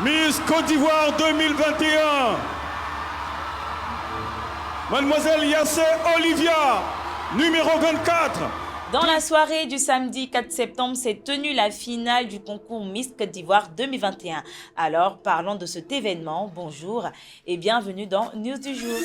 Miss Côte d'Ivoire 2021, Mademoiselle Yassé Olivia, numéro 24. Dans la soirée du samedi 4 septembre, s'est tenue la finale du concours Miss Côte d'Ivoire 2021. Alors, parlons de cet événement. Bonjour et bienvenue dans News du jour.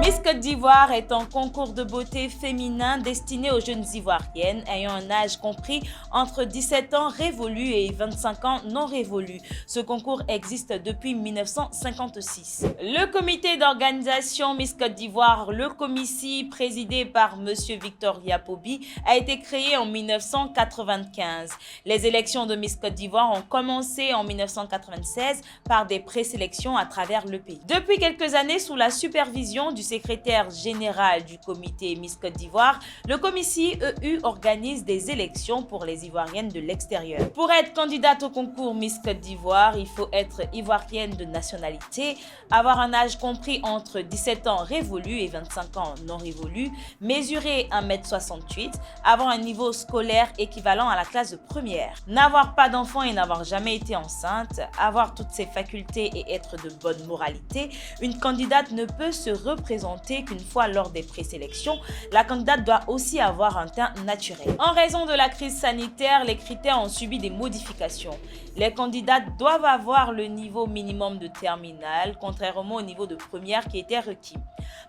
Miss Côte d'Ivoire est un concours de beauté féminin destiné aux jeunes Ivoiriennes ayant un âge compris entre 17 ans révolus et 25 ans non révolus. Ce concours existe depuis 1956. Le comité d'organisation Miss Côte d'Ivoire, le Comici, présidé par M. Victor Yapobi, a été créé en 1995. Les élections de Miss Côte d'Ivoire ont commencé en 1996 par des présélections à travers le pays. Depuis quelques années, sous la supervision du secrétaire général du comité Miss Côte d'Ivoire, le Comici EU organise des élections pour les Ivoiriennes de l'extérieur. Pour être candidate au concours Miss Côte d'Ivoire, il faut être ivoirienne de nationalité, avoir un âge compris entre 17 ans révolus et 25 ans non révolus, mesurer 1,68 m, avoir un niveau scolaire équivalent à la classe de première, n'avoir pas d'enfant et n'avoir jamais été enceinte, avoir toutes ses facultés et être de bonne moralité. Une candidate ne peut se représenter qu'une fois lors des présélections. La candidate doit aussi avoir un teint naturel. En raison de la crise sanitaire, les critères ont subi des modifications. Les candidates doivent avoir le niveau minimum de terminale, contrairement au niveau de première qui était requis.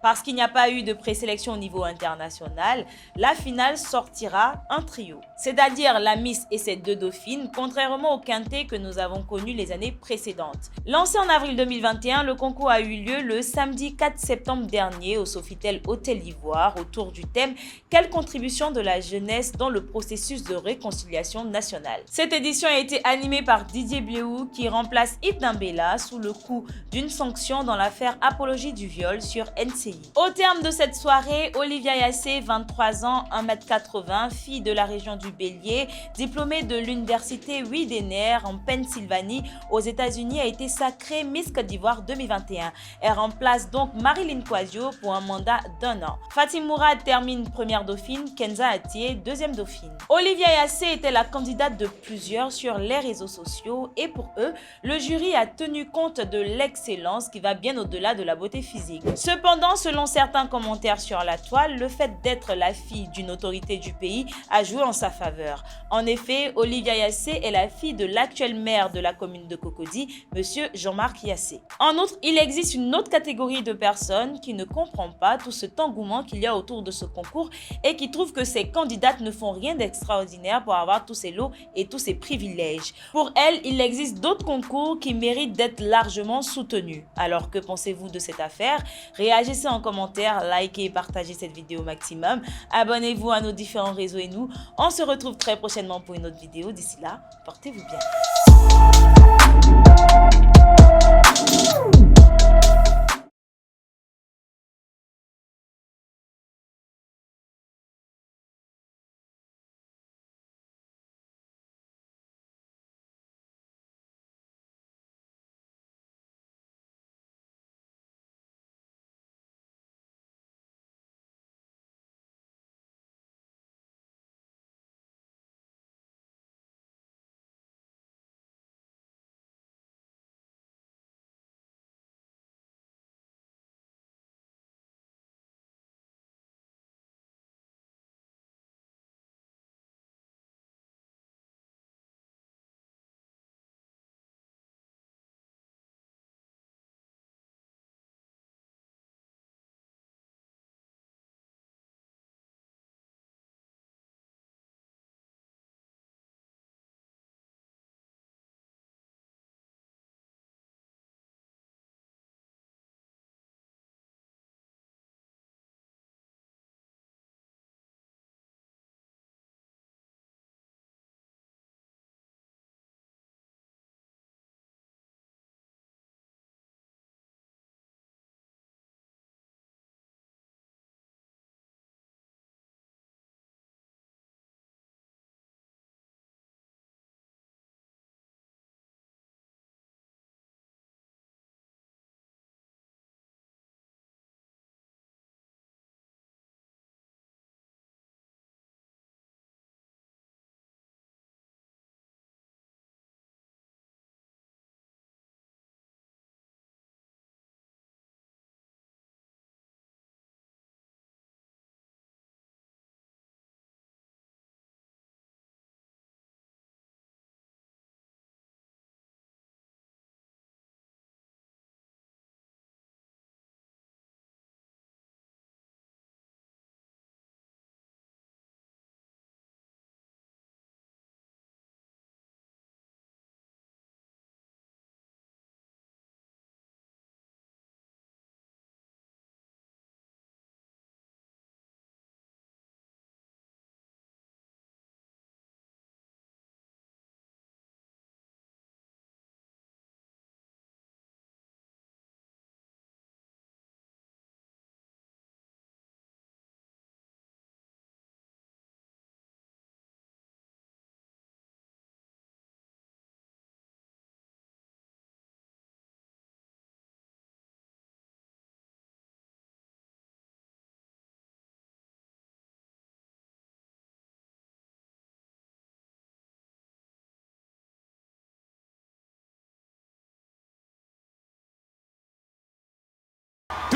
Parce qu'il n'y a pas eu de présélection au niveau international, la finale sortira en trio, c'est-à-dire la Miss et ses deux dauphines, contrairement au quintet que nous avons connu les années précédentes. Lancé en avril 2021, le concours a eu lieu le samedi 4 septembre dernier au Sofitel Hôtel Ivoire autour du thème « Quelle contribution de la jeunesse dans le processus de réconciliation nationale ». Cette édition a été animée par Didier Biéhou qui remplace Yves Dambella sous le coup d'une sanction dans l'affaire Apologie du viol sur NCI. Au terme de cette soirée, Olivia Yassé, 23 ans, 1,80 m, fille de la région du Bélier, diplômée de l'université Widener en Pennsylvanie aux États-Unis, a été sacrée Miss Côte d'Ivoire 2021. Elle remplace donc Marilyn Quasio pour un mandat d'1 an. Fatim Mourad termine première dauphine, Kenza Atié deuxième dauphine. Olivia Yassé était la candidate de plusieurs sur les réseaux sociaux et pour eux, le jury a tenu compte de l'excellence qui va bien au-delà de la beauté physique. Cependant, selon certains commentaires sur la toile, le fait d'être la fille d'une autorité du pays a joué en sa faveur. En effet, Olivia Yassé est la fille de l'actuel maire de la commune de Cocody, M. Jean-Marc Yassé. En outre, il existe une autre catégorie de personnes qui ne comprend pas tout cet engouement qu'il y a autour de ce concours et qui trouvent que ces candidates ne font rien d'extraordinaire pour avoir tous ces lots et tous ces privilèges. Pour elles, il existe d'autres concours qui méritent d'être largement soutenus. Alors, que pensez-vous de cette affaire? Réagissez en commentaire, likez et partagez cette vidéo au maximum. Abonnez-vous à nos différents réseaux et nous, on se retrouve très prochainement pour une autre vidéo. D'ici là, portez-vous bien.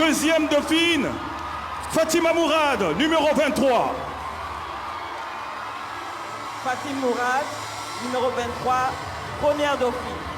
Deuxième dauphine, Fatima Mourad, numéro 23. Fatima Mourad, numéro 23, première dauphine.